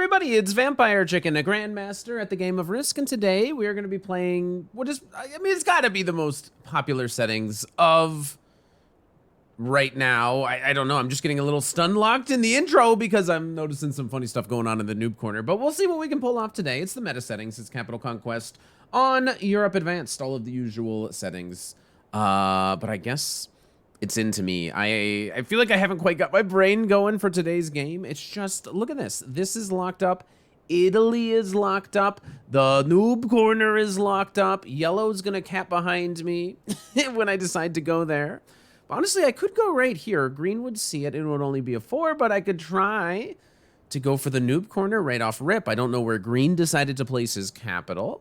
everybody, it's Vampire Chicken, a Grandmaster at the game of Risk, and today we are going to be playing what is, I mean, it's got to be the most popular settings of right now. I don't know, I'm just getting a little stun locked in the intro because I'm noticing some funny stuff going on in the noob corner, but we'll see what we can pull off today. It's the meta settings, it's Capital Conquest on Europe Advanced, all of the usual settings, but I guess it's into me. I feel like I haven't quite got my brain going for today's game. It's just, look at this. This is locked up. Italy is locked up. The noob corner is locked up. Yellow's gonna cap behind me when I decide to go there. But honestly, I could go right here. Green would see it. It would only be a 4, but I could try to go for the noob corner right off rip. I don't know where Green decided to place his capital.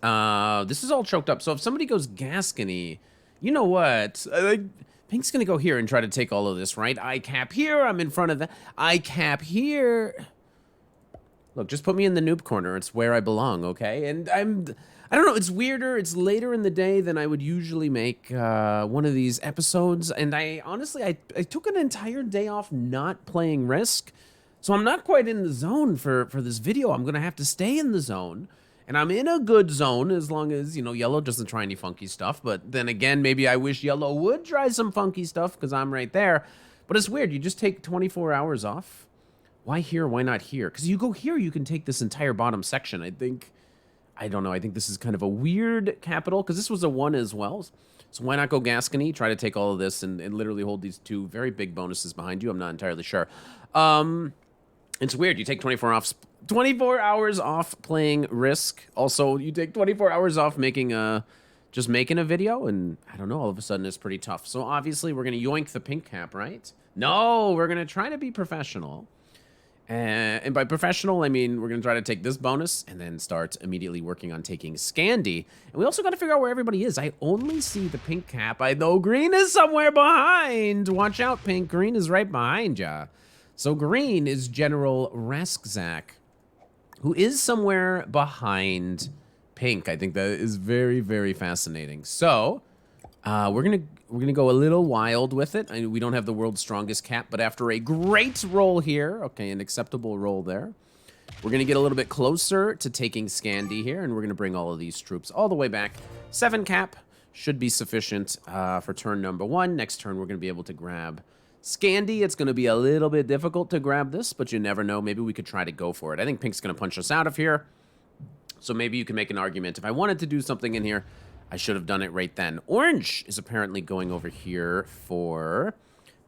This is all choked up. So if somebody goes Gascony, you know what? Pink's gonna go here and try to take all of this, right? I cap here, I'm in front of that. I cap here. Look, just put me in the noob corner. It's where I belong, okay? And I don't know, it's weirder. It's later in the day than I would usually make one of these episodes. And honestly, I took an entire day off not playing Risk. So I'm not quite in the zone for this video. I'm gonna have to stay in the zone. And I'm in a good zone as long as, you know, Yellow doesn't try any funky stuff. But then again, maybe I wish Yellow would try some funky stuff because I'm right there. But it's weird. You just take 24 hours off. Why here? Why not here? Because you go here, you can take this entire bottom section. I don't know. I think this is kind of a weird capital because this was a 1 as well. So why not go Gascony? Try to take all of this and literally hold these two very big bonuses behind you. I'm not entirely sure. It's weird. You take 24 hours off playing Risk. Also, you take 24 hours off just making a video, and I don't know, all of a sudden it's pretty tough. So obviously we're gonna yoink the pink cap, right? No, we're gonna try to be professional. And by professional, I mean we're gonna try to take this bonus and then start immediately working on taking Scandi. And we also gotta figure out where everybody is. I only see the pink cap. I know Green is somewhere behind. Watch out, Pink. Green is right behind ya. So Green is General Raskzak, who is somewhere behind Pink. I think that is very, very fascinating. So we're gonna go a little wild with it. We don't have the world's strongest cap, but after a great roll here, okay, an acceptable roll there, we're gonna get a little bit closer to taking Scandi here, and we're gonna bring all of these troops all the way back. 7 cap should be sufficient for turn number 1. Next turn, we're gonna be able to grab Scandi. It's going to be a little bit difficult to grab this, but you never know. Maybe we could try to go for it. I think Pink's going to punch us out of here. So maybe you can make an argument. If I wanted to do something in here, I should have done it right then. Orange is apparently going over here for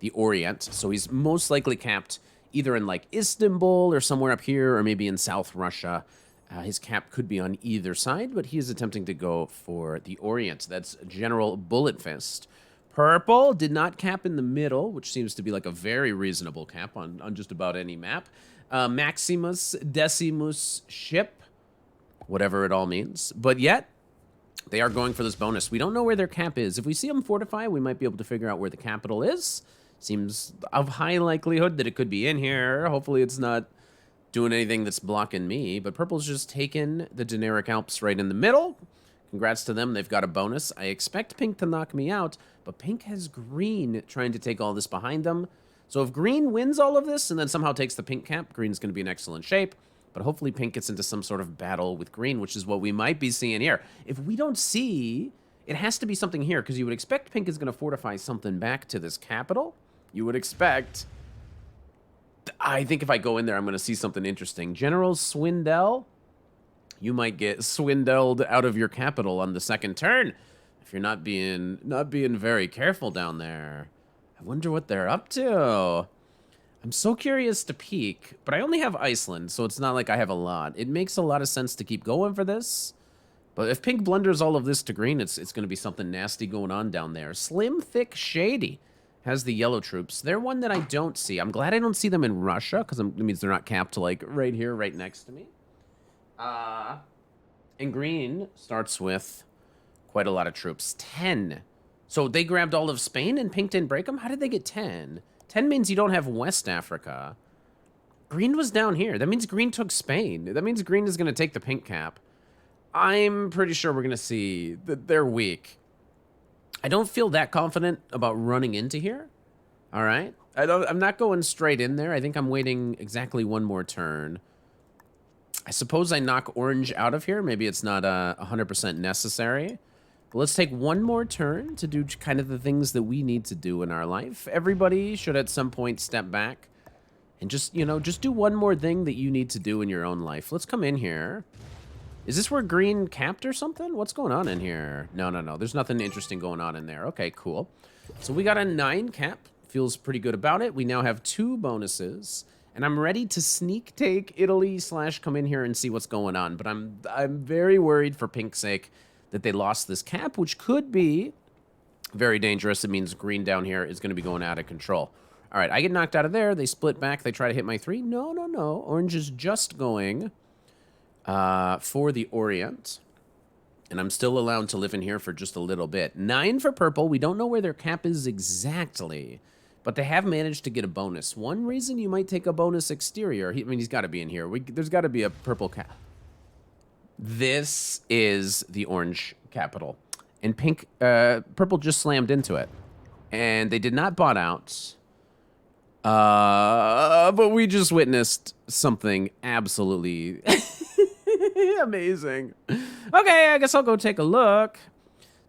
the Orient. So he's most likely capped either in like Istanbul or somewhere up here, or maybe in South Russia. His cap could be on either side, but he is attempting to go for the Orient. That's General Bullet Fist. Purple did not cap in the middle, which seems to be like a very reasonable cap on just about any map. Maximus Decimus ship, whatever it all means. But yet, they are going for this bonus. We don't know where their cap is. If we see them fortify, we might be able to figure out where the capital is. Seems of high likelihood that it could be in here. Hopefully it's not doing anything that's blocking me. But Purple's just taken the Dinaric Alps right in the middle. Congrats to them, they've got a bonus. I expect Pink to knock me out, but Pink has Green trying to take all this behind them. So if Green wins all of this and then somehow takes the pink cap, Green's going to be in excellent shape. But hopefully Pink gets into some sort of battle with Green, which is what we might be seeing here. If we don't see, it has to be something here, because you would expect Pink is going to fortify something back to this capital. You would expect. I think if I go in there, I'm going to see something interesting. General Swindell. You might get swindled out of your capital on the second turn if you're not being very careful down there. I wonder what they're up to. I'm so curious to peek, but I only have Iceland, so it's not like I have a lot. It makes a lot of sense to keep going for this, but if Pink blunders all of this to Green, it's going to be something nasty going on down there. Slim, Thick, Shady has the yellow troops. They're one that I don't see. I'm glad I don't see them in Russia, because it means they're not capped like right here, right next to me. And Green starts with quite a lot of troops. 10. So they grabbed all of Spain and Pink didn't break them? How did they get 10? 10 means you don't have West Africa. Green was down here. That means Green took Spain. That means Green is going to take the pink cap. I'm pretty sure we're going to see that they're weak. I don't feel that confident about running into here. All right. I'm not going straight in there. I think I'm waiting exactly one more turn. I suppose I knock orange out of here. Maybe it's not 100% necessary. But let's take one more turn to do kind of the things that we need to do in our life. Everybody should at some point step back and just, you know, just do one more thing that you need to do in your own life. Let's come in here. Is this where green capped or something? What's going on in here? No, no, no. There's nothing interesting going on in there. Okay, cool. So we got a 9 cap. Feels pretty good about it. We now have 2 bonuses. And I'm ready to sneak take Italy / come in here and see what's going on. But I'm very worried for Pink's sake that they lost this cap, which could be very dangerous. It means green down here is going to be going out of control. All right, I get knocked out of there. They split back. They try to hit my 3. No, no, no. Orange is just going for the Orient. And I'm still allowed to live in here for just a little bit. 9 for purple. We don't know where their cap is exactly, but they have managed to get a bonus. One reason you might take a bonus exterior, I mean, he's got to be in here. There's got to be a purple cap. This is the orange capital. And pink, purple just slammed into it. And they did not bot out. But we just witnessed something absolutely amazing. Okay, I guess I'll go take a look.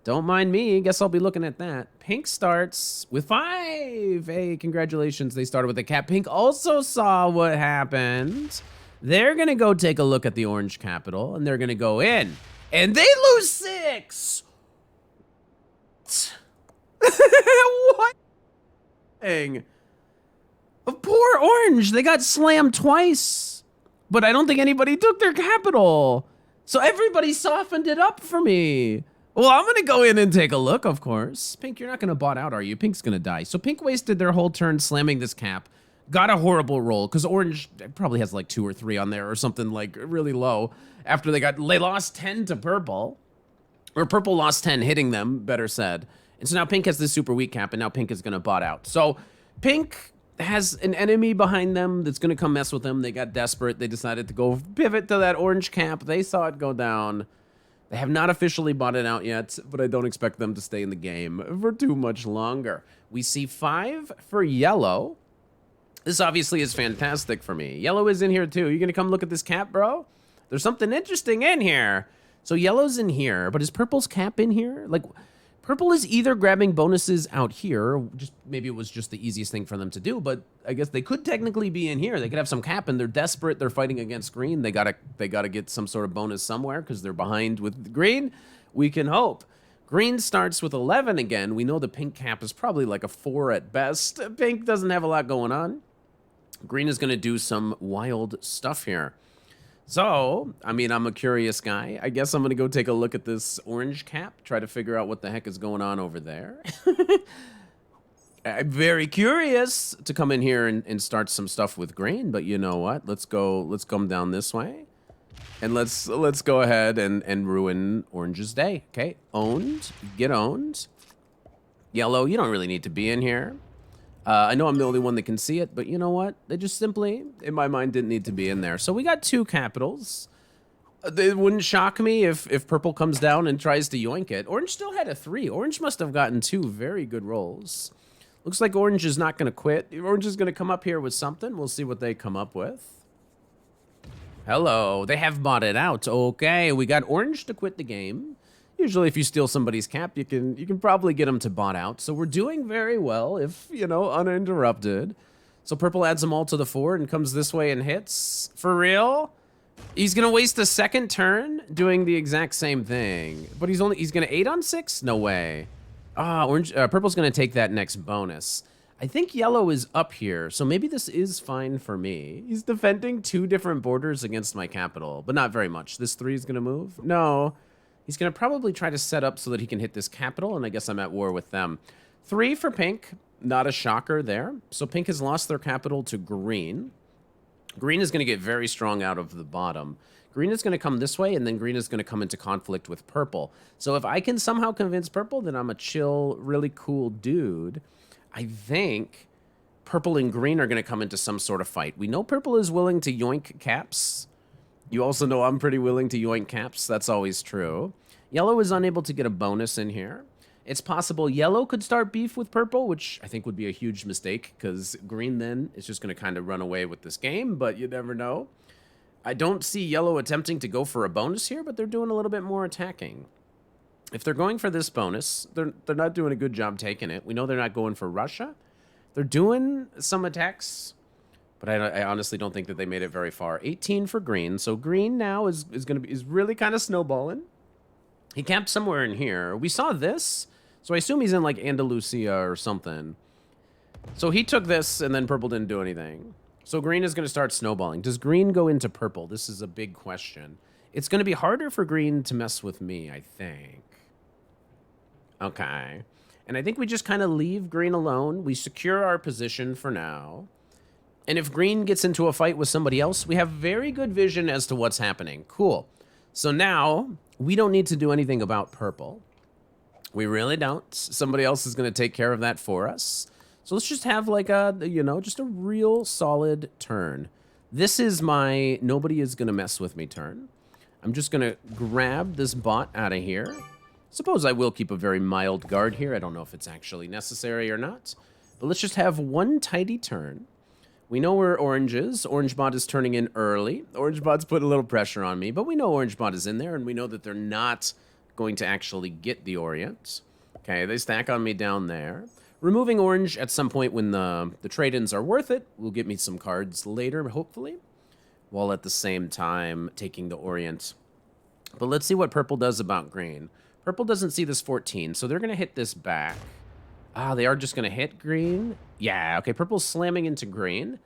Don't mind me. Guess I'll be looking at that. Pink starts with 5. Hey, congratulations. They started with a cap. Pink also saw what happened. They're going to go take a look at the orange capital, and they're going to go in. And they lose 6. What? Poor orange. They got slammed twice. But I don't think anybody took their capital. So everybody softened it up for me. Well, I'm going to go in and take a look, of course. Pink, you're not going to bot out, are you? Pink's going to die. So Pink wasted their whole turn slamming this cap. Got a horrible roll, because Orange probably has like 2 or 3 on there or something like really low. After they lost 10 to Purple. Or Purple lost 10 hitting them, better said. And so now Pink has this super weak cap, and now Pink is going to bot out. So Pink has an enemy behind them that's going to come mess with them. They got desperate. They decided to go pivot to that orange cap. They saw it go down. They have not officially bought it out yet, but I don't expect them to stay in the game for too much longer. We see 5 for yellow. This obviously is fantastic for me. Yellow is in here too. You gonna come look at this cap, bro? There's something interesting in here. So yellow's in here, but is purple's cap in here? Like, purple is either grabbing bonuses out here, or just maybe it was just the easiest thing for them to do, but I guess they could technically be in here. They could have some cap, and they're desperate. They're fighting against green. They gotta get some sort of bonus somewhere because they're behind with green. We can hope. Green starts with 11 again. We know the pink cap is probably like a 4 at best. Pink doesn't have a lot going on. Green is gonna do some wild stuff here. So, I mean, I'm a curious guy. I guess I'm going to go take a look at this orange cap, try to figure out what the heck is going on over there. I'm very curious to come in here and start some stuff with green, but you know what? Let's come down this way. And let's go ahead and ruin orange's day. Okay, owned, get owned. Yellow, you don't really need to be in here. I know I'm the only one that can see it, but you know what? They just simply, in my mind, didn't need to be in there. So we got 2 capitals. It wouldn't shock me if purple comes down and tries to yoink it. Orange still had a 3. Orange must have gotten 2 very good rolls. Looks like orange is not going to quit. Orange is going to come up here with something. We'll see what they come up with. Hello. They have bought it out. Okay, we got orange to quit the game. Usually if you steal somebody's cap, you can probably get them to bot out. So we're doing very well if, you know, uninterrupted. So purple adds them all to the 4 and comes this way and hits. For real? He's going to waste a second turn doing the exact same thing. But he's going to 8 on 6? No way. Purple's going to take that next bonus. I think yellow is up here, so maybe this is fine for me. He's defending 2 different borders against my capital, but not very much. This 3 is going to move? No. He's going to probably try to set up so that he can hit this capital, and I guess I'm at war with them. 3 for pink. Not a shocker there. So pink has lost their capital to green. Green is going to get very strong out of the bottom. Green is going to come this way, and then green is going to come into conflict with purple. So if I can somehow convince purple, then I'm a chill, really cool dude. I think purple and green are going to come into some sort of fight. We know purple is willing to yoink caps. You also know I'm pretty willing to yoink caps. That's always true. Yellow is unable to get a bonus in here. It's possible yellow could start beef with purple, which I think would be a huge mistake because green then is just going to kind of run away with this game, but you never know. I don't see yellow attempting to go for a bonus here, but they're doing a little bit more attacking. If they're going for this bonus, they're not doing a good job taking it. We know they're not going for Russia. They're doing some attacks, but I honestly don't think that they made it very far. 18 for green, so green now is really kind of snowballing. He camped somewhere in here. We saw this, so I assume he's in like Andalusia or something. So he took this, and then purple didn't do anything. So green is going to start snowballing. Does green go into purple? This is a big question. It's going to be harder for green to mess with me, I think. Okay. And I think we just kind of leave green alone. We secure our position for now. And if green gets into a fight with somebody else, we have very good vision as to what's happening. Cool. So now we don't need to do anything about purple. We really don't. Somebody else is going to take care of that for us. So let's just have like a, you know, just a real solid turn. This is my nobody is going to mess with me turn. I'm just going to grab this bot out of here. Suppose I will keep a very mild guard here. I don't know if it's actually necessary or not. But let's just have one tidy turn. We know where orange is. Orange bot is turning in early. Orange bot's putting a little pressure on me, but we know orange bot is in there, and we know that they're not going to actually get the Orient. Okay, they stack on me down there. Removing orange at some point when the trade-ins are worth it will get me some cards later, hopefully, while at the same time taking the Orient. But let's see what purple does about green. Purple doesn't see this 14, so they're going to hit this back. Ah, they are just going to hit green? Yeah, okay, purple's slamming into green.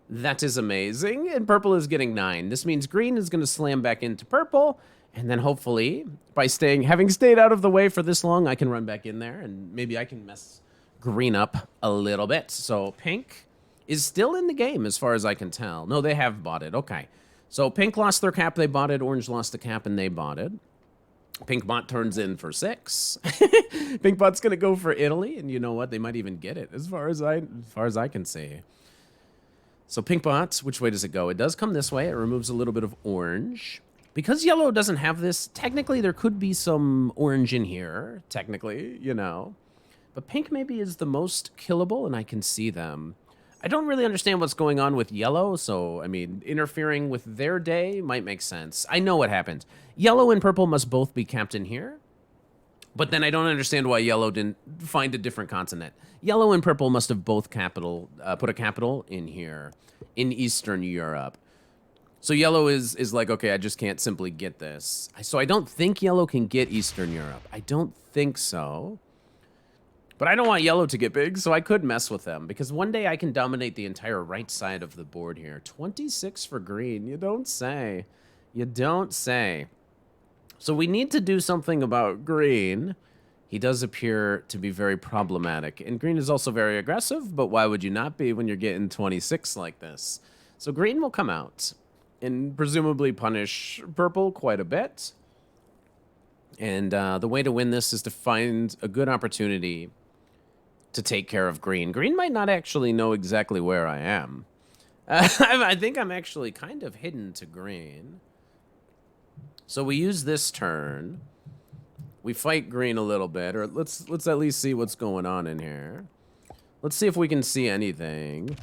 That is amazing, and purple is getting 9. This means green is going to slam back into purple, and then hopefully, by having stayed out of the way for this long, I can run back in there, and maybe I can mess green up a little bit. So pink is still in the game as far as I can tell. No, they have bought it. Okay, so pink lost their cap, they bought it. Orange lost the cap, and they bought it. Pink bot turns in for 6. Pink bot's gonna go for Italy, and you know what? They might even get it, as far as I can see. So pink bot, which way does it go? It does come this way. It removes a little bit of orange. Because yellow doesn't have this, technically there could be some orange in here. Technically, you know. But pink maybe is the most killable, and I can see them. I don't really understand what's going on with yellow, so, I mean, interfering with their day might make sense. I know what happened. Yellow and purple must both be capped in here, but then I don't understand why yellow didn't find a different continent. Yellow and purple must have both put a capital in here, in Eastern Europe. So yellow is like, okay, I just can't simply get this. So I don't think yellow can get Eastern Europe. I don't think so. But I don't want yellow to get big, so I could mess with them. Because one day I can dominate the entire right side of the board here. 26 for green. You don't say. You don't say. So we need to do something about green. He does appear to be very problematic. And green is also very aggressive, but why would you not be when you're getting 26 like this? So green will come out and presumably punish purple quite a bit. And the way to win this is to find a good opportunity to take care of green. Green might not actually know exactly where I am. I think I'm actually kind of hidden to green. So we use this turn. We fight green a little bit, or let's at least see what's going on in here. Let's see if we can see anything.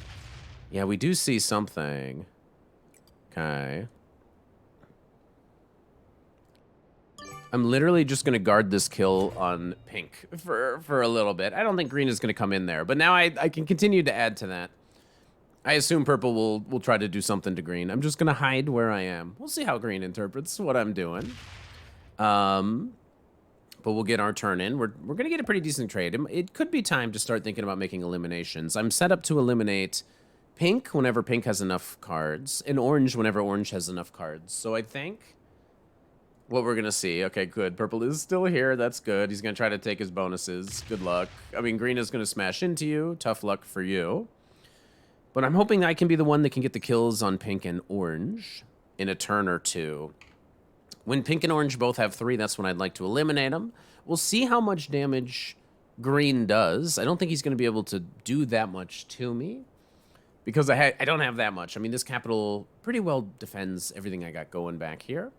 Yeah, we do see something. Okay. I'm literally just going to guard this kill on pink for a little bit. I don't think green is going to come in there, but now I can continue to add to that. I assume purple will try to do something to green. I'm just going to hide where I am. We'll see how green interprets what I'm doing. But we'll get our turn in. We're going to get a pretty decent trade. It could be time to start thinking about making eliminations. I'm set up to eliminate pink whenever pink has enough cards, and orange whenever orange has enough cards. So I think what we're going to see. Okay, good. Purple is still here. That's good. He's going to try to take his bonuses. Good luck. I mean, green is going to smash into you. Tough luck for you. But I'm hoping I can be the one that can get the kills on pink and orange in a turn or two. When pink and orange both have 3, that's when I'd like to eliminate them. We'll see how much damage green does. I don't think he's going to be able to do that much to me, because I don't have that much. I mean, this capital pretty well defends everything I got going back here.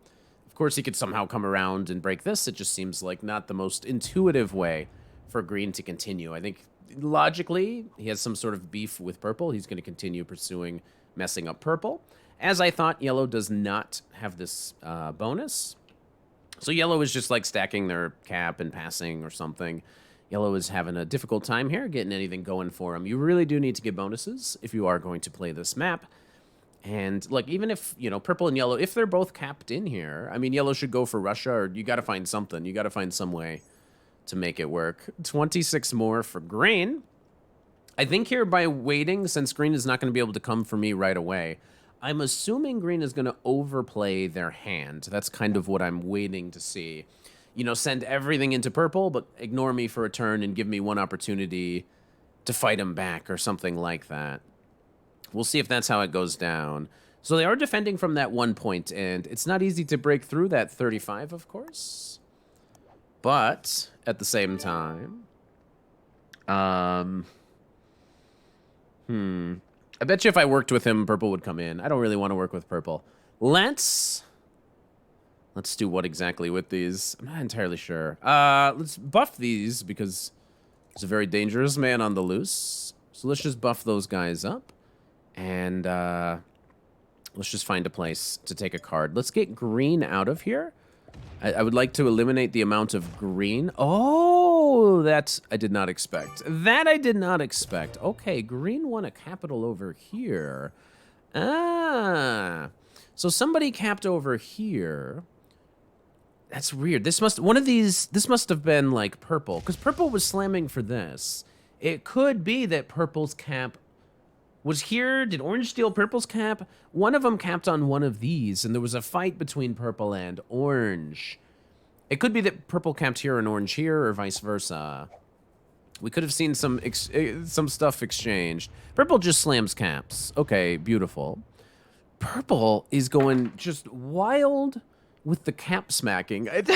Of course, he could somehow come around and break this. It just seems like not the most intuitive way for green to continue. I think logically he has some sort of beef with purple. He's going to continue pursuing messing up purple. As I thought, yellow does not have this bonus. So yellow is just like stacking their cap and passing or something. Yellow is having a difficult time here getting anything going for him. You really do need to get bonuses if you are going to play this map. And, like, even if, you know, purple and yellow, if they're both capped in here, I mean, yellow should go for Russia, or you got to find something. You got to find some way to make it work. 26 more for green. I think here by waiting, since green is not going to be able to come for me right away, I'm assuming green is going to overplay their hand. That's kind of what I'm waiting to see. You know, send everything into purple, but ignore me for a turn and give me one opportunity to fight him back or something like that. We'll see if that's how it goes down. So they are defending from that 1 point, and it's not easy to break through that 35, of course. But at the same time, I bet you if I worked with him, purple would come in. I don't really want to work with purple. Let's do what exactly with these? I'm not entirely sure. Let's buff these because there's a very dangerous man on the loose. So let's just buff those guys up. And let's just find a place to take a card. Let's get green out of here. I would like to eliminate the amount of green. Oh, that I did not expect. That I did not expect. Okay, green won a capital over here. Ah. So somebody capped over here. That's weird. This must have been like purple, because purple was slamming for this. It could be that purple's cap was here. Did orange steal purple's cap? One of them capped on one of these, and there was a fight between purple and orange. It could be that purple capped here and orange here, or vice versa. We could have seen some stuff exchanged. Purple just slams caps. Okay, beautiful. Purple is going just wild with the cap smacking. I've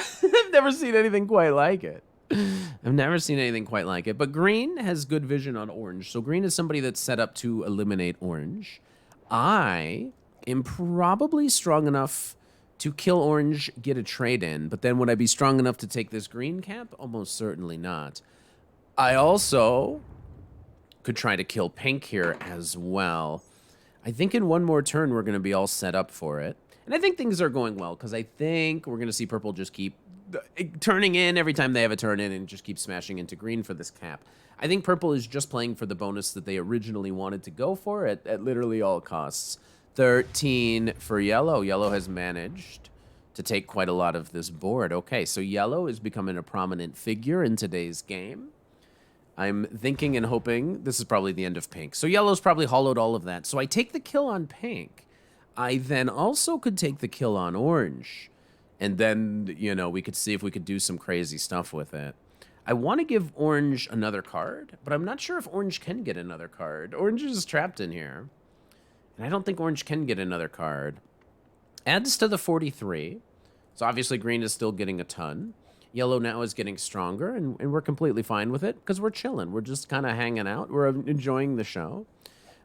never seen anything quite like it. I've never seen anything quite like it. But green has good vision on orange. So green is somebody that's set up to eliminate orange. I am probably strong enough to kill orange, get a trade in. But then would I be strong enough to take this green cap? Almost certainly not. I also could try to kill pink here as well. I think in one more turn, we're going to be all set up for it. And I think things are going well, because I think we're going to see purple just keep turning in every time they have a turn in and just keep smashing into green for this cap. I think purple is just playing for the bonus that they originally wanted to go for at literally all costs. 13 for yellow. Yellow has managed to take quite a lot of this board. Okay, so yellow is becoming a prominent figure in today's game. I'm thinking and hoping this is probably the end of pink. So yellow's probably hollowed all of that. So I take the kill on pink. I then also could take the kill on orange. And then, you know, we could see if we could do some crazy stuff with it. I want to give orange another card, but I'm not sure if orange can get another card. Orange is trapped in here. And I don't think orange can get another card. Adds to the 43. So obviously green is still getting a ton. Yellow now is getting stronger, and we're completely fine with it because we're chilling. We're just kind of hanging out. We're enjoying the show.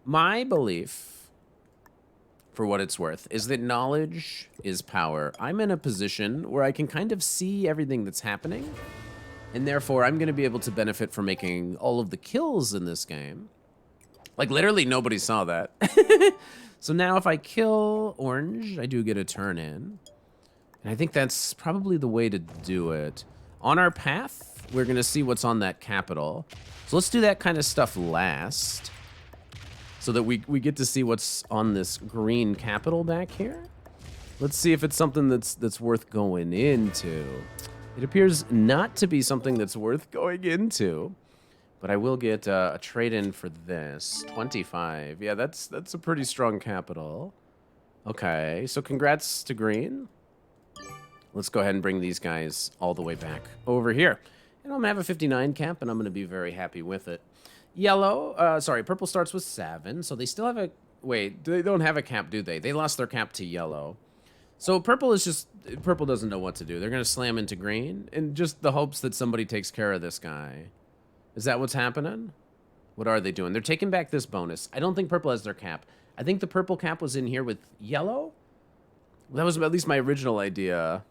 My belief, for what it's worth, is that knowledge is power. I'm in a position where I can kind of see everything that's happening, and therefore I'm going to be able to benefit from making all of the kills in this game. Like, literally nobody saw that. So now if I kill orange, I do get a turn in. And I think that's probably the way to do it. On our path, we're going to see what's on that capital. So let's do that kind of stuff last, so that we get to see what's on this green capital back here. Let's see if it's something that's worth going into. It appears not to be something that's worth going into, but I will get a trade-in for this. 25. Yeah, that's a pretty strong capital. Okay, so congrats to green. Let's go ahead and bring these guys all the way back over here. And I'm going to have a 59 cap, and I'm going to be very happy with it. Yellow, sorry, purple starts with 7, so they still have a... Wait, they don't have a cap, do they? They lost their cap to yellow. So purple is just... Purple doesn't know what to do. They're going to slam into green in just the hopes that somebody takes care of this guy. Is that what's happening? What are they doing? They're taking back this bonus. I don't think purple has their cap. I think the purple cap was in here with yellow. That was at least my original idea.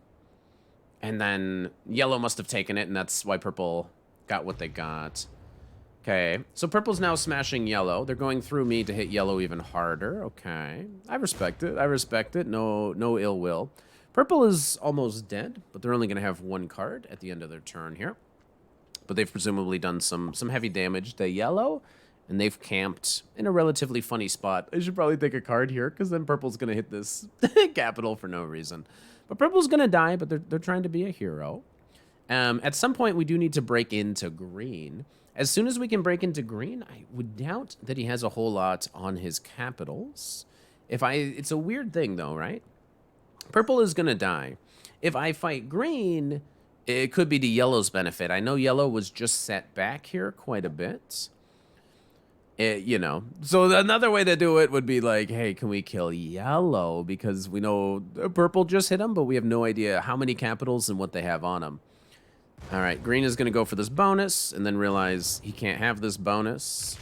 And then yellow must have taken it, and that's why purple got what they got. Okay, so purple's now smashing yellow. They're going through me to hit yellow even harder. Okay, I respect it. I respect it. No ill will. Purple is almost dead, but they're only going to have one card at the end of their turn here. But they've presumably done some heavy damage to yellow, and they've camped in a relatively funny spot. I should probably take a card here, because then purple's going to hit this capital for no reason. But purple's going to die, but they're trying to be a hero. At some point, we do need to break into green. As soon as we can break into green, I would doubt that he has a whole lot on his capitals. It's a weird thing, though, right? Purple is going to die. If I fight green, it could be to yellow's benefit. I know yellow was just set back here quite a bit. You know, so another way to do it would be like, hey, can we kill yellow? Because we know purple just hit him, but we have no idea how many capitals and what they have on them. All right, green is going to go for this bonus and then realize he can't have this bonus.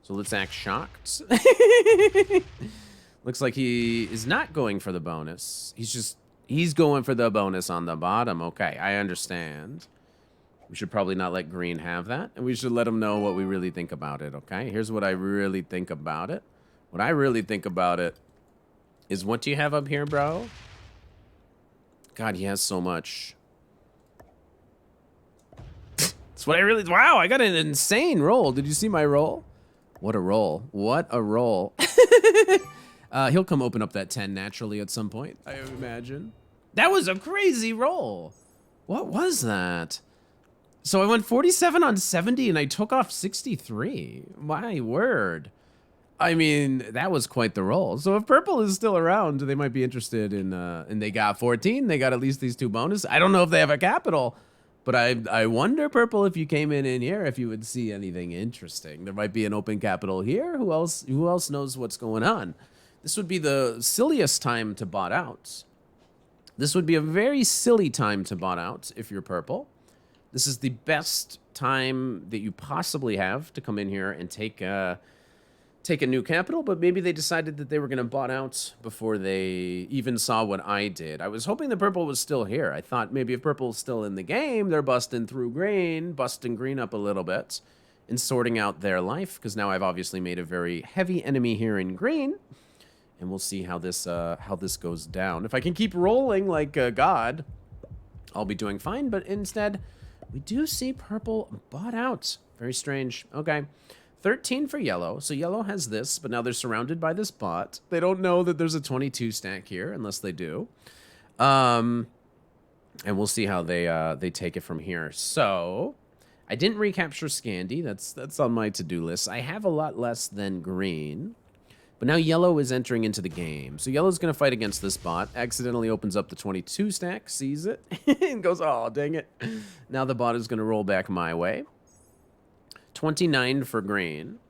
So let's act shocked. Looks like he is not going for the bonus. He's going for the bonus on the bottom. Okay, I understand. We should probably not let green have that, and we should let him know what we really think about it, okay? Here's what I really think about it. What I really think about it is, what do you have up here, bro? God, he has so much. That's what I really... Wow, I got an insane roll. Did you see my roll? What a roll. What a roll. He'll come open up that 10 naturally at some point, I imagine. That was a crazy roll. What was that? So I went 47 on 70 and I took off 63. My word. I mean, that was quite the roll. So if purple is still around, they might be interested in, and they got 14. They got at least these two bonuses. I don't know if they have a capital, but I wonder, purple, if you came in here, if you would see anything interesting. There might be an open capital here. Who else knows what's going on? This would be the silliest time to bot out. This would be a very silly time to bot out if you're purple. This is the best time that you possibly have to come in here and take a new capital, but maybe they decided that they were going to bot out before they even saw what I did. I was hoping the purple was still here. I thought maybe if purple's still in the game, they're busting through green, busting green up a little bit, and sorting out their life, because now I've obviously made a very heavy enemy here in green, and we'll see how this goes down. If I can keep rolling like God, I'll be doing fine, but instead... we do see purple bought out. Very strange. Okay. 13 for yellow. So yellow has this, but now they're surrounded by this bot. They don't know that there's a 22 stack here, unless they do. And we'll see how they take it from here. So I didn't recapture Scandi. That's on my to-do list. I have a lot less than green. But now yellow is entering into the game. So yellow's going to fight against this bot. Accidentally opens up the 22 stack, sees it, and goes, oh, dang it. Now the bot is going to roll back my way. 29 for green.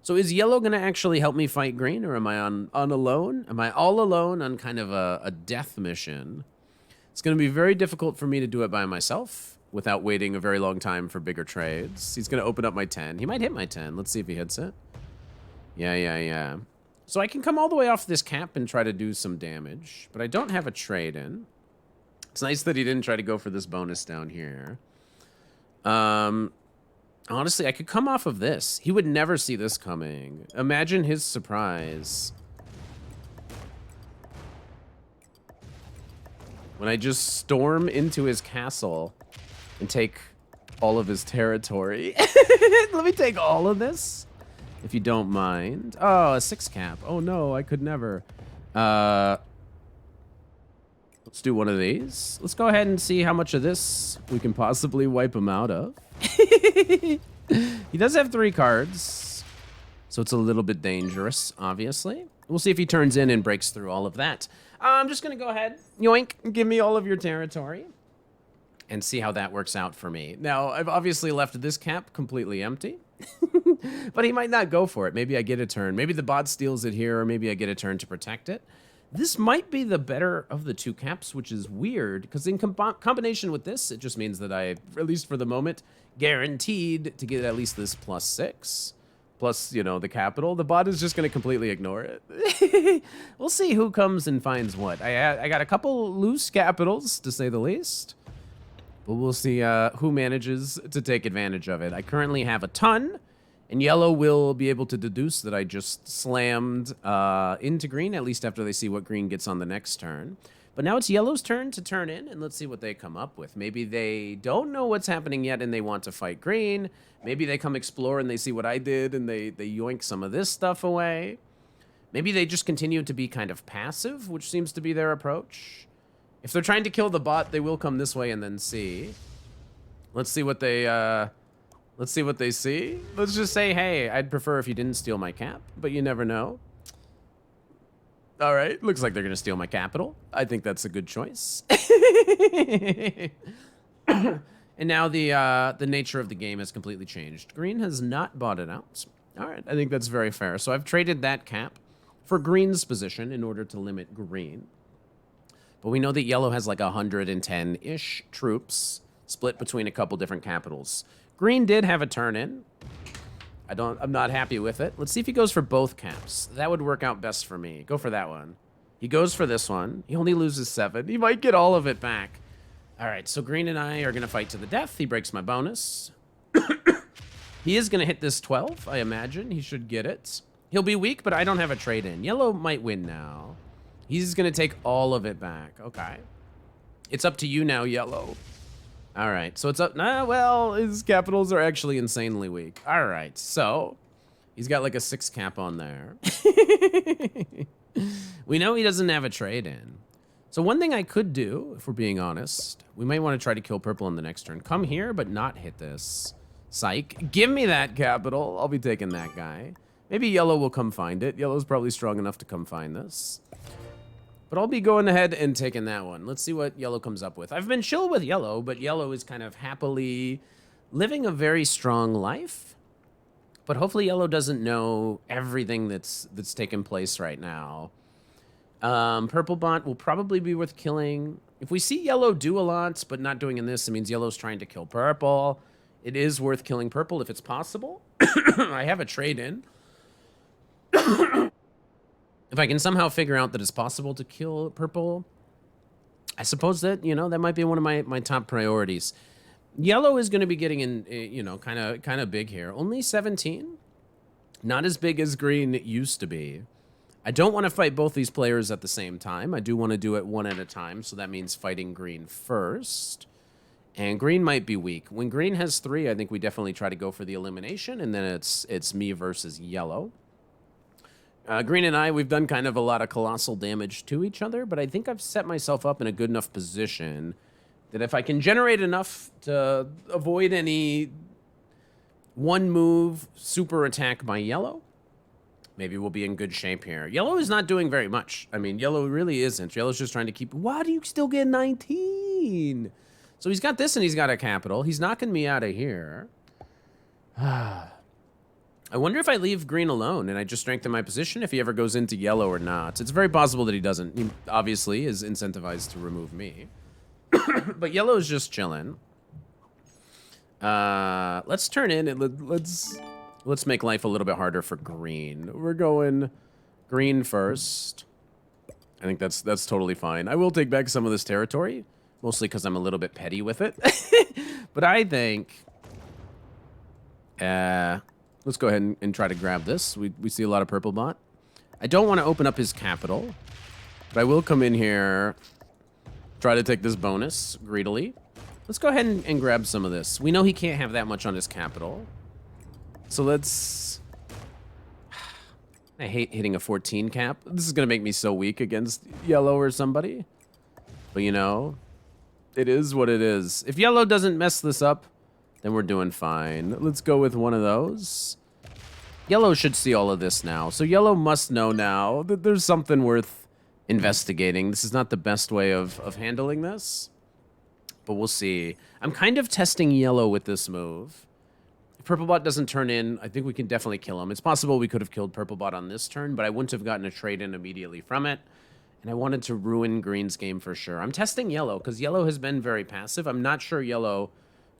So is yellow going to actually help me fight green, or am I on alone? Am I all alone on kind of a death mission? It's going to be very difficult for me to do it by myself without waiting a very long time for bigger trades. He's going to open up my 10. He might hit my 10. Let's see if he hits it. Yeah. So I can come all the way off this cap and try to do some damage, but I don't have a trade in. It's nice that he didn't try to go for this bonus down here. Honestly, I could come off of this. He would never see this coming. Imagine his surprise. When I just storm into his castle and take all of his territory. Let me take all of this. If you don't mind. Oh, a 6 cap. Oh no, I could never. Let's do one of these. Let's go ahead and see how much of this we can possibly wipe him out of. He does have 3 cards, so it's a little bit dangerous, obviously. We'll see if he turns in and breaks through all of that. I'm just going to go ahead, yoink, give me all of your territory, and see how that works out for me. Now, I've obviously left this cap completely empty. But he might not go for it. Maybe I get a turn. Maybe the bot steals it here, or maybe I get a turn to protect it. This might be the better of the 2 caps, which is weird, because in combination with this, it just means that I, at least for the moment, guaranteed to get at least this +6. Plus, you know, the capital. The bot is just going to completely ignore it. We'll see who comes and finds what. I got a couple loose capitals, to say the least. But we'll see who manages to take advantage of it. I currently have a ton, and yellow will be able to deduce that I just slammed into green, at least after they see what green gets on the next turn. But now it's yellow's turn to turn in, and let's see what they come up with. Maybe they don't know what's happening yet, and they want to fight green. Maybe they come explore, and they see what I did, and they yoink some of this stuff away. Maybe they just continue to be kind of passive, which seems to be their approach. If they're trying to kill the bot, they will come this way and then see. Let's see what they see. Let's just say, hey, I'd prefer if you didn't steal my cap, but you never know. All right, looks like they're gonna steal my capital. I think that's a good choice. And now the nature of the game has completely changed. Green has not bought it out. All right, I think that's very fair. So I've traded that cap for green's position in order to limit green. But we know that yellow has like 110-ish troops split between a couple different capitals. Green did have a turn in. I'm not happy with it. Let's see if he goes for both caps. That would work out best for me. Go for that one. He goes for this one. He only loses 7. He might get all of it back. All right, so green and I are going to fight to the death. He breaks my bonus. He is going to hit this 12, I imagine. He should get it. He'll be weak, but I don't have a trade in. Yellow might win now. He's going to take all of it back. Okay. It's up to you now, yellow. All right, so it's up. Nah, well, his capitals are actually insanely weak. All right, so he's got like a 6 cap on there. We know he doesn't have a trade in. So one thing I could do, if we're being honest, we might want to try to kill purple on the next turn. Come here, but not hit this. Psych. Give me that capital. I'll be taking that guy. Maybe yellow will come find it. Yellow's probably strong enough to come find this. But I'll be going ahead and taking that one. Let's see what yellow comes up with. I've been chill with yellow, but yellow is kind of happily living a very strong life. But hopefully yellow doesn't know everything that's taken place right now. Purple bot will probably be worth killing. If we see yellow do a lot, but not doing in this, it means yellow's trying to kill purple. It is worth killing purple if it's possible. I have a trade in. If I can somehow figure out that it's possible to kill purple, I suppose that, you know, that might be one of my top priorities. Yellow is going to be getting in, you know, kind of big here. Only 17. Not as big as green used to be. I don't want to fight both these players at the same time. I do want to do it one at a time, so that means fighting green first. And green might be weak. When green has 3, I think we definitely try to go for the elimination, and then it's me versus yellow. Green and I, we've done kind of a lot of colossal damage to each other, but I think I've set myself up in a good enough position that if I can generate enough to avoid any one move super attack by yellow, maybe we'll be in good shape here. Yellow is not doing very much. I mean, yellow really isn't. Yellow's just trying to keep... Why do you still get 19? So he's got this and he's got a capital. He's knocking me out of here. I wonder if I leave green alone and I just strengthen my position if he ever goes into yellow or not. It's very possible that he doesn't. He obviously is incentivized to remove me. But yellow is just chilling. Let's turn in and let's make life a little bit harder for green. We're going green first. I think that's totally fine. I will take back some of this territory, mostly because I'm a little bit petty with it. But I think... let's go ahead and try to grab this. We see a lot of purple bot. I don't want to open up his capital, but I will come in here, try to take this bonus greedily. Let's go ahead and grab some of this. We know he can't have that much on his capital. So let's... I hate hitting a 14 cap. This is going to make me so weak against yellow or somebody. But you know, it is what it is. If yellow doesn't mess this up, then we're doing fine. Let's go with one of those. Yellow should see all of this now. So yellow must know now that there's something worth investigating. This is not the best way of handling this. But we'll see. I'm kind of testing yellow with this move. If Purplebot doesn't turn in, I think we can definitely kill him. It's possible we could have killed Purplebot on this turn, but I wouldn't have gotten a trade in immediately from it. And I wanted to ruin green's game for sure. I'm testing yellow because yellow has been very passive. I'm not sure yellow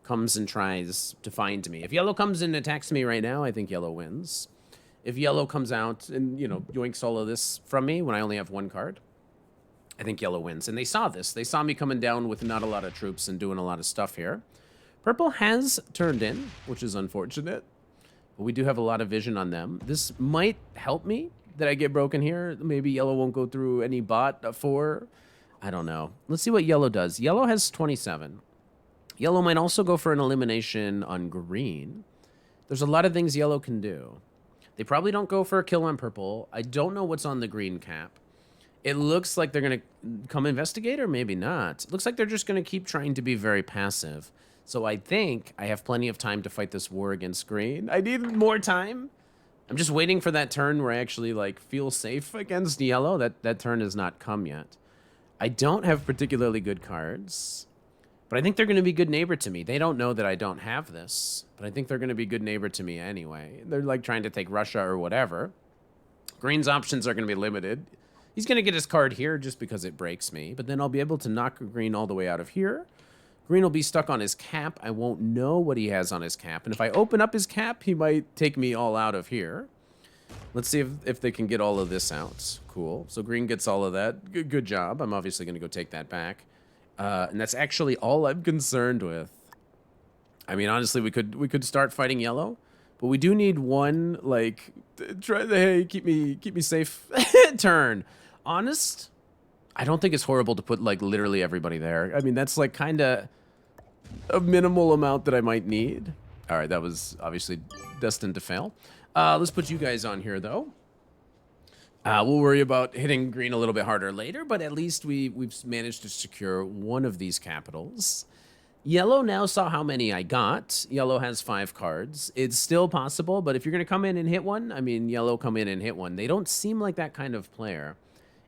comes and tries to find me. If yellow comes and attacks me right now, I think yellow wins. If yellow comes out and, you know, yoinks all of this from me when I only have 1 card, I think yellow wins. And they saw this. They saw me coming down with not a lot of troops and doing a lot of stuff here. Purple has turned in, which is unfortunate. But we do have a lot of vision on them. This might help me that I get broken here. Maybe yellow won't go through any bot 4. I don't know. Let's see what yellow does. Yellow has 27. Yellow might also go for an elimination on green. There's a lot of things yellow can do. They probably don't go for a kill on purple. I don't know what's on the green cap. It looks like they're going to come investigate or maybe not. It looks like they're just going to keep trying to be very passive. So I think I have plenty of time to fight this war against green. I need more time. I'm just waiting for that turn where I actually like feel safe against yellow. That turn has not come yet. I don't have particularly good cards, but I think they're going to be good neighbor to me. They don't know that I don't have this, but I think they're going to be good neighbor to me anyway. They're like trying to take Russia or whatever. Green's options are going to be limited. He's going to get his card here just because it breaks me, but then I'll be able to knock green all the way out of here. Green will be stuck on his cap. I won't know what he has on his cap, and if I open up his cap, he might take me all out of here. Let's see if they can get all of this out. Cool. So green gets all of that. Good job. I'm obviously going to go take that back. And that's actually all I'm concerned with. I mean, honestly, we could start fighting yellow, but we do need one, like, hey, keep me safe turn. Honest, I don't think it's horrible to put, like, literally everybody there. I mean, that's, like, kind of a minimal amount that I might need. All right, that was obviously destined to fail. Let's put you guys on here, though. We'll worry about hitting green a little bit harder later, but at least we've managed to secure one of these capitals. Yellow now saw how many I got. Yellow has 5 cards. It's still possible, but if you're going to come in and hit one, I mean, yellow come in and hit one. They don't seem like that kind of player.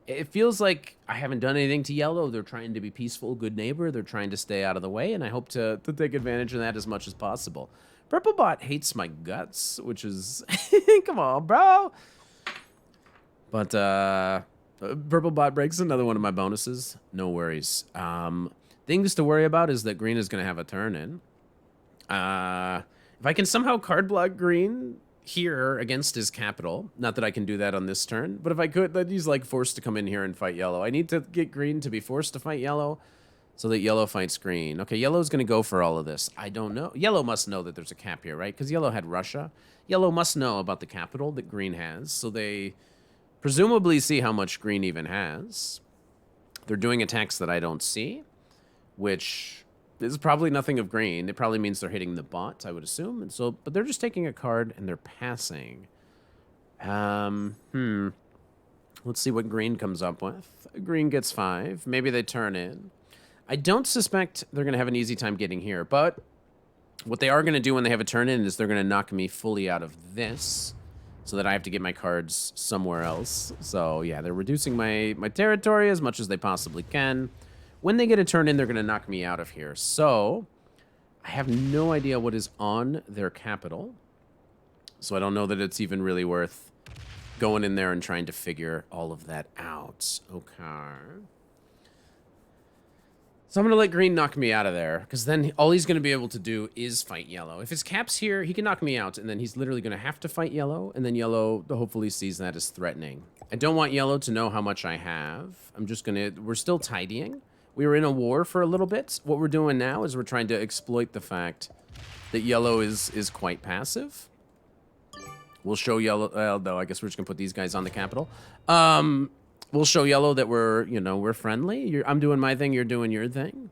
It feels like I haven't done anything to yellow. They're trying to be peaceful, good neighbor. They're trying to stay out of the way, and I hope to take advantage of that as much as possible. Purple bot hates my guts, which is... Come on, bro! But, purple bot breaks another one of my bonuses. No worries. Things to worry about is that green is going to have a turn in. If I can somehow card block green here against his capital, not that I can do that on this turn, but if I could, then he's, like, forced to come in here and fight yellow. I need to get green to be forced to fight yellow, so that yellow fights green. Okay, yellow's going to go for all of this. I don't know. Yellow must know that there's a cap here, right? Because yellow had Russia. Yellow must know about the capital that green has, so they presumably see how much green even has. They're doing attacks that I don't see, which is probably nothing of green. It probably means they're hitting the bot, I would assume. And so, but they're just taking a card and they're passing. Let's see what green comes up with. Green gets 5. Maybe they turn in. I don't suspect they're going to have an easy time getting here, but what they are going to do when they have a turn in is they're going to knock me fully out of this so that I have to get my cards somewhere else. So, yeah, they're reducing my territory as much as they possibly can. When they get a turn in, they're going to knock me out of here. So, I have no idea what is on their capital. So, I don't know that it's even really worth going in there and trying to figure all of that out. Okay. So I'm going to let green knock me out of there, because then all he's going to be able to do is fight yellow. If his cap's here, he can knock me out, and then he's literally going to have to fight yellow, and then yellow hopefully sees that as threatening. I don't want yellow to know how much I have. I'm just going to... We're still tidying. We were in a war for a little bit. What we're doing now is we're trying to exploit the fact that yellow is quite passive. We'll show yellow... Well, no, I guess we're just going to put these guys on the capital. We'll show yellow that we're friendly. I'm doing my thing, you're doing your thing.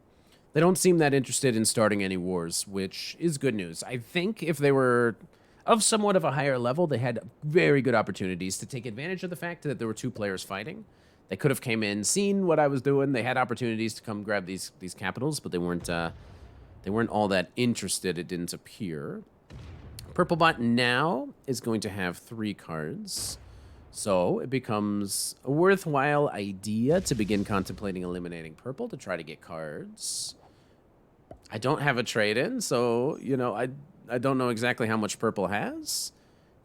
They don't seem that interested in starting any wars, which is good news. I think if they were of somewhat of a higher level, they had very good opportunities to take advantage of the fact that there were 2 players fighting. They could have came in, seen what I was doing. They had opportunities to come grab these capitals, but they weren't all that interested, it didn't appear. Purple bot now is going to have 3 cards. So it becomes a worthwhile idea to begin contemplating eliminating purple to try to get cards. I don't have a trade-in, so, you know, I don't know exactly how much purple has.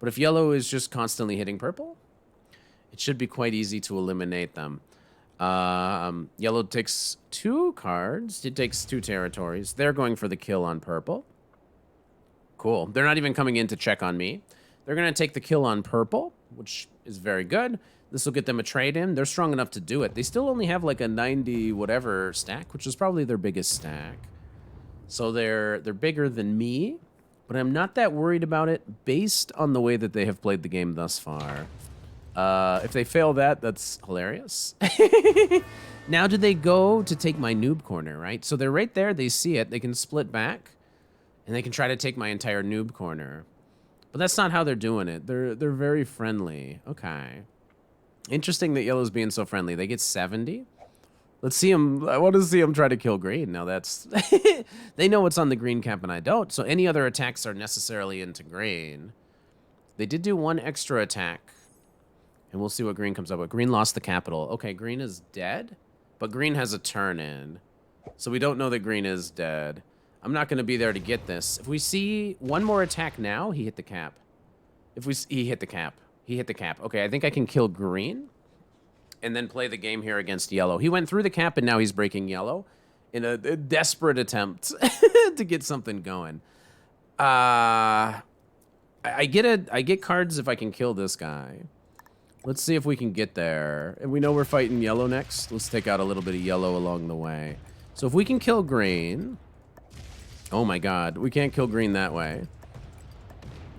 But if yellow is just constantly hitting purple, it should be quite easy to eliminate them. Yellow takes 2 cards. It takes 2 territories. They're going for the kill on purple. Cool. They're not even coming in to check on me. They're going to take the kill on purple, which is very good. This will get them a trade in. They're strong enough to do it. They still only have like a 90 whatever stack, which is probably their biggest stack. So they're bigger than me, but I'm not that worried about it based on the way that they have played the game thus far. If they fail that, that's hilarious. Now do they go to take my noob corner, right? So they're right there. They see it. They can split back, and they can try to take my entire noob corner. But that's not how they're doing it. They're very friendly. Okay. Interesting that yellow's being so friendly. They get 70. Let's see them. I want to see them try to kill green. Now that's... They know what's on the green cap and I don't, so any other attacks are necessarily into green. They did do one extra attack, and we'll see what green comes up with. Green lost the capital. Okay, green is dead, but green has a turn in, so we don't know that green is dead. I'm not going to be there to get this. If we see one more attack now, he hit the cap. He hit the cap. He hit the cap. Okay, I think I can kill green and then play the game here against yellow. He went through the cap, and now he's breaking yellow in a desperate attempt to get something going. I get cards if I can kill this guy. Let's see if we can get there. And we know we're fighting yellow next. Let's take out a little bit of yellow along the way. So if we can kill green... Oh my god, we can't kill green that way.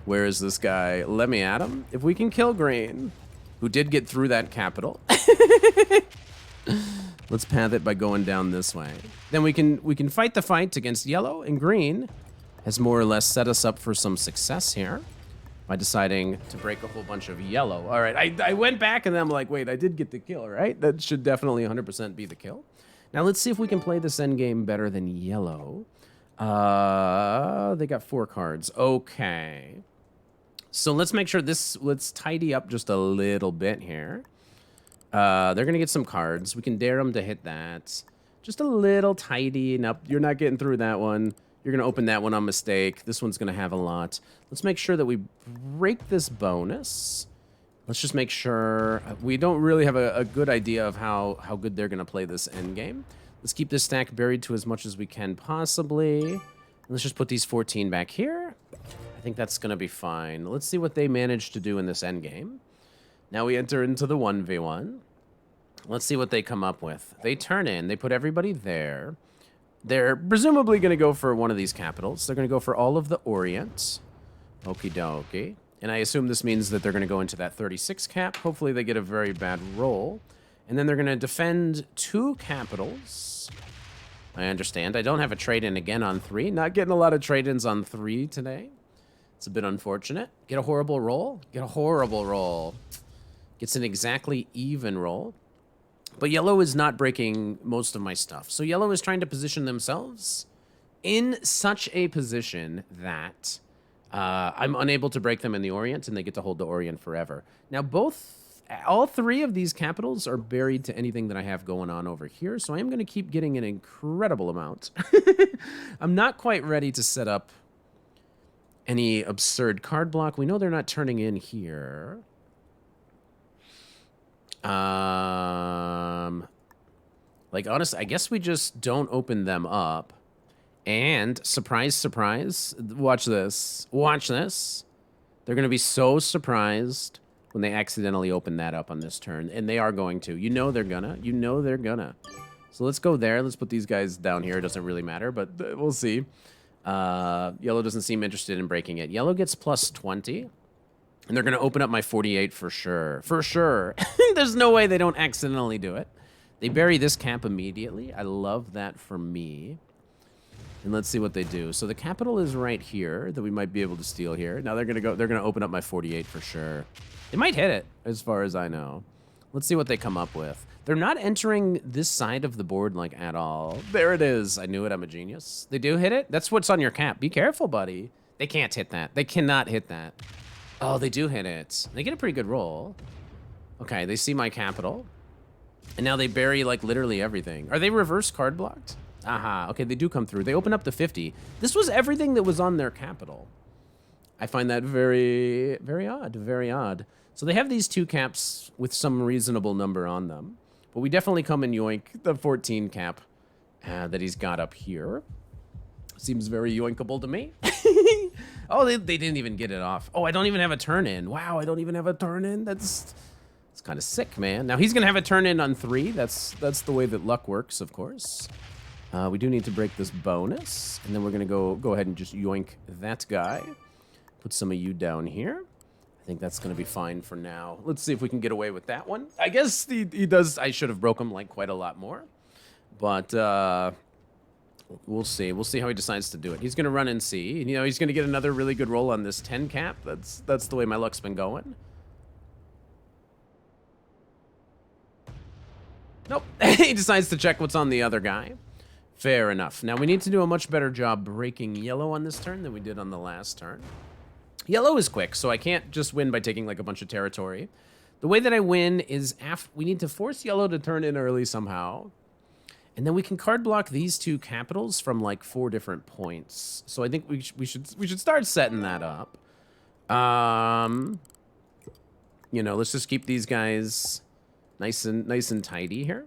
Where is this guy? Let me at him. If we can kill green, who did get through that capital. Let's path it by going down this way. Then we can fight the fight against yellow, and green has more or less set us up for some success here by deciding to break a whole bunch of yellow. All right, I went back and then I'm like, wait, I did get the kill, right? That should definitely 100% be the kill. Now let's see if we can play this endgame better than yellow. They got 4 cards. Okay. So let's make sure let's tidy up just a little bit here. They're going to get some cards. We can dare them to hit that. Just a little tidying up. You're not getting through that one. You're going to open that one on mistake. This one's going to have a lot. Let's make sure that we break this bonus. Let's just make sure. We don't really have a good idea of how good they're going to play this endgame. Let's keep this stack buried to as much as we can possibly. Let's just put these 14 back here. I think that's going to be fine. Let's see what they manage to do in this endgame. Now we enter into the 1v1. Let's see what they come up with. They turn in. They put everybody there. They're presumably going to go for one of these capitals. They're going to go for all of the Orient. Okie dokie. And I assume this means that they're going to go into that 36 cap. Hopefully they get a very bad roll. And then they're going to defend 2 capitals. I understand. I don't have a trade-in again on 3. Not getting a lot of trade-ins on 3 today. It's a bit unfortunate. Get a horrible roll. Get a horrible roll. Gets an exactly even roll. But yellow is not breaking most of my stuff. So yellow is trying to position themselves in such a position that I'm unable to break them in the Orient, and they get to hold the Orient forever. Now, all 3 of these capitals are buried to anything that I have going on over here, so I am going to keep getting an incredible amount. I'm not quite ready to set up any absurd card block. We know they're not turning in here. Like, honestly, I guess we just don't open them up. And, surprise, surprise, watch this. Watch this. They're going to be so surprised when they accidentally open that up on this turn. And they are going to. You know they're gonna. You know they're gonna. So let's go there. Let's put these guys down here. It doesn't really matter, but we'll see. Yellow doesn't seem interested in breaking it. Yellow gets plus 20. And they're going to open up my 48 for sure. For sure. There's no way they don't accidentally do it. They bury this cap immediately. I love that for me. And let's see what they do. So the capital is right here that we might be able to steal here. Now they're going to go. They're going to open up my 48 for sure. They might hit it, as far as I know. Let's see what they come up with. They're not entering this side of the board, like, at all. There it is. I knew it. I'm a genius. They do hit it? That's what's on your cap. Be careful, buddy. They can't hit that. They cannot hit that. Oh, they do hit it. They get a pretty good roll. Okay, they see my capital. And now they bury, like, literally everything. Are they reverse card blocked? Aha. Okay, they do come through. They open up the 50. This was everything that was on their capital. I find that very, very odd. Very odd. So they have these 2 caps with some reasonable number on them. But we definitely come and yoink the 14 cap that he's got up here. Seems very yoinkable to me. Oh, they didn't even get it off. Oh, I don't even have a turn in. Wow, I don't even have a turn in. That's It's kind of sick, man. Now he's gonna have a turn in on 3. That's the way that luck works, of course. We do need to break this bonus, and then we're gonna go ahead and just yoink that guy. Put some of you down here. I think that's gonna be fine for now. Let's see if we can get away with that one. I guess he does. I should have broke him like quite a lot more, but we'll see. We'll see how he decides to do it. He's gonna run and see. You know, he's gonna get another really good roll on this 10 cap. That's the way my luck's been going. Nope. He decides to check what's on the other guy. Fair enough. Now we need to do a much better job breaking yellow on this turn than we did on the last turn. Yellow is quick, so I can't just win by taking like a bunch of territory. The way that I win is we need to force yellow to turn in early somehow. And then we can card block these 2 capitals from like 4 different points. So I think we should start setting that up. You know, let's just keep these guys nice and tidy here.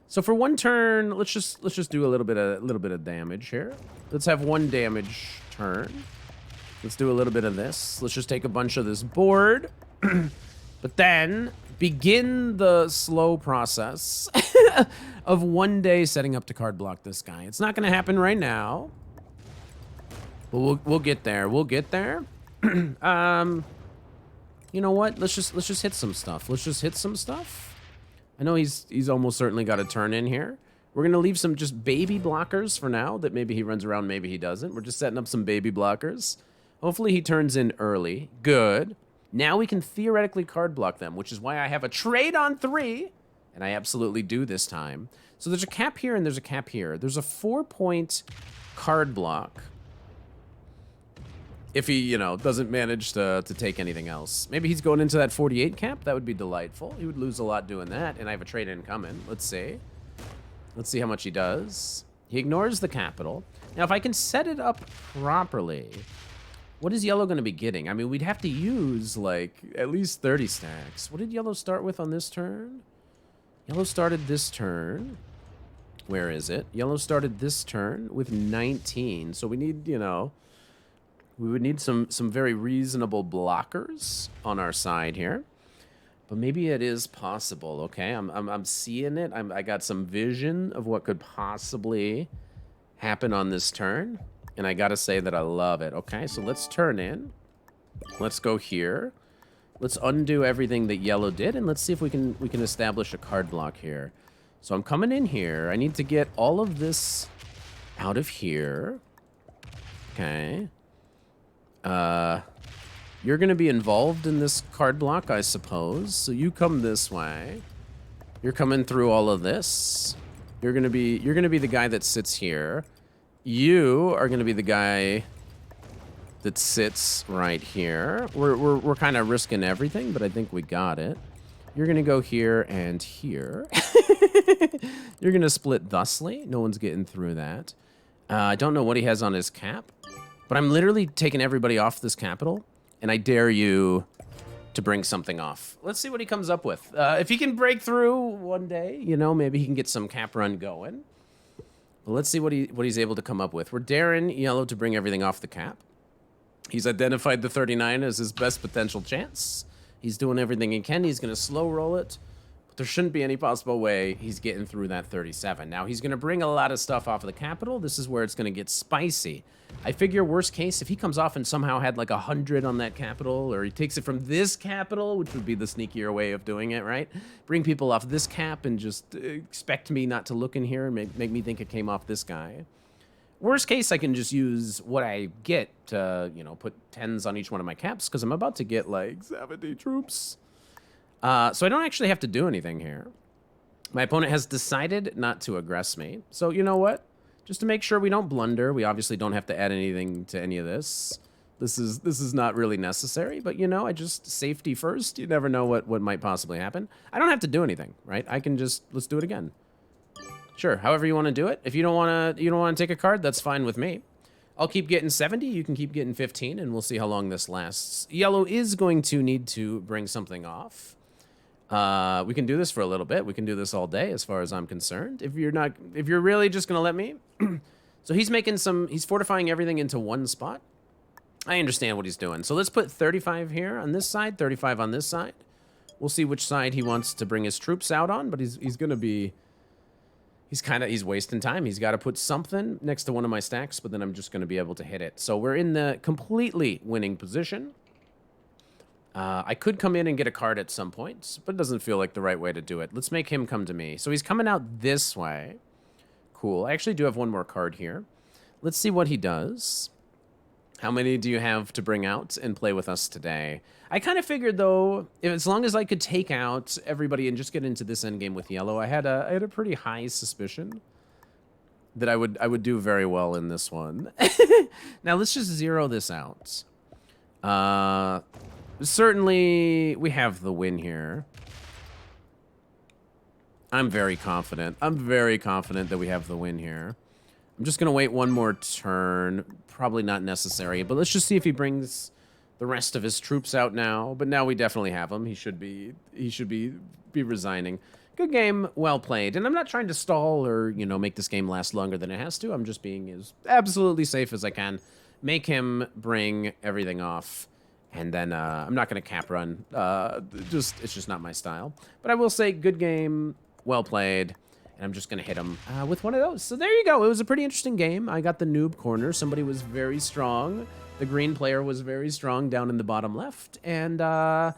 So for 1 turn, let's just do a little bit of damage here. Let's have 1 damage turn. Let's do a little bit of this. Let's just take a bunch of this board. But then begin the slow process of 1 day setting up to card block this guy. It's not going to happen right now. But we'll get there. We'll get there. You know what? Let's just hit some stuff. Let's just hit some stuff. I know he's almost certainly got a turn in here. We're going to leave some just baby blockers for now that maybe he runs around, maybe he doesn't. We're just setting up some baby blockers. Hopefully he turns in early. Good. Now we can theoretically card block them, which is why I have a trade on 3, and I absolutely do this time. So there's a cap here and there's a cap here. There's a 4-point card block if he, you know, doesn't manage to take anything else. Maybe he's going into that 48 cap. That would be delightful. He would lose a lot doing that, and I have a trade in coming. Let's see. Let's see how much he does. He ignores the capital. Now, if I can set it up properly, what is yellow going to be getting? I mean, we'd have to use, like, at least 30 stacks. What did yellow start with on this turn? Yellow started this turn. Where is it? Yellow started this turn with 19. So we need, you know, we would need some very reasonable blockers on our side here. But maybe it is possible, okay? I'm seeing it. I got some vision of what could possibly happen on this turn. And I gotta say that I love it. Okay, so let's turn in. Let's go here. Let's undo everything that yellow did, and let's see if we can establish a card block here. So I'm coming in here. I need to get all of this out of here. Okay. You're gonna be involved in this card block, I suppose. So you come this way. You're coming through all of this. You're gonna be the guy that sits here. You are gonna be the guy that sits right here. We're kind of risking everything, but I think we got it. You're gonna go here and here. You're gonna split thusly. No one's getting through that. I don't know what he has on his cap, but I'm literally taking everybody off this capital, and I dare you to bring something off. Let's see what he comes up with. If he can break through one day, you know, maybe he can get some cap run going. Well, let's see what he's able to come up with. We're daring yellow to bring everything off the cap. He's identified the 39 as his best potential chance. He's doing everything he can. He's going to slow roll it. But there shouldn't be any possible way he's getting through that 37. Now, he's going to bring a lot of stuff off of the capital. This is where it's going to get spicy. I figure worst case, if he comes off and somehow had like 100 on that capital, or he takes it from this capital, which would be the sneakier way of doing it, right? Bring people off this cap and just expect me not to look in here and make me think it came off this guy. Worst case, I can just use what I get to, you know, put 10s on each one of my caps, because I'm about to get like 70 troops. So I don't actually have to do anything here. My opponent has decided not to aggress me. So you know what? Just to make sure we don't blunder, we obviously don't have to add anything to any of this. This is not really necessary, but you know, I just safety first. You never know what might possibly happen. I don't have to do anything, right? I can just, let's do it again. Sure, however you want to do it. If you don't want to take a card, that's fine with me. I'll keep getting 70, you can keep getting 15, and we'll see how long this lasts. Yellow is going to need to bring something off. We can do this for a little bit. We can do this all day as far as I'm concerned. If you're really just going to let me. So he's fortifying everything into one spot. I understand what he's doing. So let's put 35 here on this side, 35 on this side. We'll see which side he wants to bring his troops out on, but he's gonna be... He's wasting time. He's got to put something next to one of my stacks, but then I'm just going to be able to hit it. So we're in the completely winning position. I could come in and get a card at some point, but it doesn't feel like the right way to do it. Let's make him come to me. So he's coming out this way. Cool. I actually do have one more card here. Let's see what he does. How many do you have to bring out and play with us today? I kind of figured, though, as long as I could take out everybody and just get into this endgame with yellow, I had a pretty high suspicion that I would do very well in this one. Now, let's just zero this out. Certainly, we have the win here. I'm very confident. I'm very confident that we have the win here. I'm just going to wait one more turn. Probably not necessary, but let's just see if he brings the rest of his troops out now. But now we definitely have him. He should be resigning. Good game, well played. And I'm not trying to stall or, you know, make this game last longer than it has to. I'm just being as absolutely safe as I can. Make him bring everything off. And then I'm not going to cap run. It's just not my style. But I will say, good game, well played. And I'm just going to hit him with one of those. So there you go. It was a pretty interesting game. I got the noob corner. Somebody was very strong. The green player was very strong down in the bottom left. And I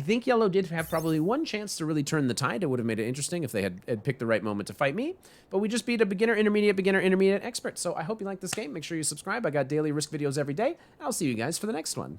think yellow did have probably one chance to really turn the tide. It would have made it interesting if they had picked the right moment to fight me. But we just beat a beginner, intermediate expert. So I hope you like this game. Make sure you subscribe. I got daily Risk videos every day. I'll see you guys for the next one.